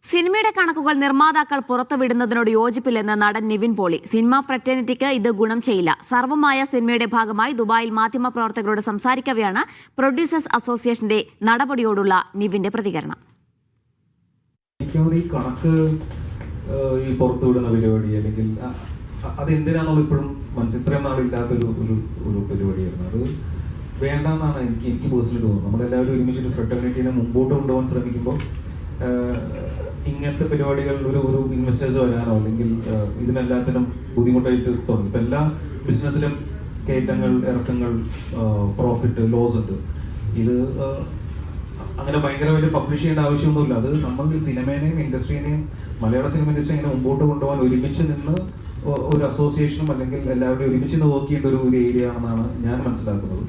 സിനിമയുടെ കണക്കുകൾ നിർമ്മാതാക്കൾ പുറത്തുവിടുന്നതിനോട് യോജിപ്പില്ലെന്ന് നടൻ നിവിൻ പോളി. സിനിമ ഫ്രറ്റേണിറ്റിക്ക് ഇത് ഗുണം ചെയ്യില്ല. സർവമായ സിനിമയുടെ ഭാഗമായി ദുബായിൽ മാധ്യമപ്രവർത്തകരോട് സംസാരിക്കവെയാണ് പ്രൊഡ്യൂസേഴ്സ് അസോസിയേഷന്റെ നടപടിയോടുള്ള നിവിന്റെ പ്രതികരണം. ഈ കണക്ക് ഈ പുറത്തുവിടുന്ന പരിപാടി അല്ലെങ്കിൽ അതെന്തിനാണെന്നുള്ള ഇപ്പോഴും ഇത്രയും നാളില്ലാത്തൊരു ഒരു പരിപാടിയായിരുന്നു. അത് വേണ്ടെന്നാണ് എനിക്ക് പേഴ്സണലി തോന്നുന്നത്. നമ്മളെല്ലാവരും ഒരുമിച്ചിട്ട് ഫ്രറ്റേണിറ്റിനെ മുമ്പോട്ട് കൊണ്ടുപോകാൻ ശ്രമിക്കുമ്പോൾ ഇങ്ങനത്തെ പരിപാടികൾ ഒരു ഇൻവെസ്റ്റേഴ്സ് വരാനോ അല്ലെങ്കിൽ ഇതിനെല്ലാത്തിനും ബുദ്ധിമുട്ടായിട്ട് തോന്നി. ഇപ്പം എല്ലാ ബിസിനസ്സിലും കയറ്റങ്ങൾ, ഇറക്കങ്ങൾ, പ്രോഫിറ്റ്, ലോസ് ഉണ്ട്. ഇത് അങ്ങനെ ഭയങ്കരമായിട്ട് പബ്ലിഷ് ചെയ്യേണ്ട ആവശ്യമൊന്നുമില്ല. അത് നമ്മൾ സിനിമേനെയും ഇൻഡസ്ട്രീനെയും മലയാള സിനിമ ഇൻഡസ്ട്രി ഇങ്ങനെ മുമ്പോട്ട് കൊണ്ടുപോകാൻ ഒരുമിച്ച് നിന്ന് ഒരു അസോസിയേഷനും അല്ലെങ്കിൽ എല്ലാവരും ഒരുമിച്ച് നിന്ന് വർക്ക് ചെയ്യേണ്ട ഒരു ഏരിയ ആണെന്നാണ് ഞാൻ മനസ്സിലാക്കുന്നത്.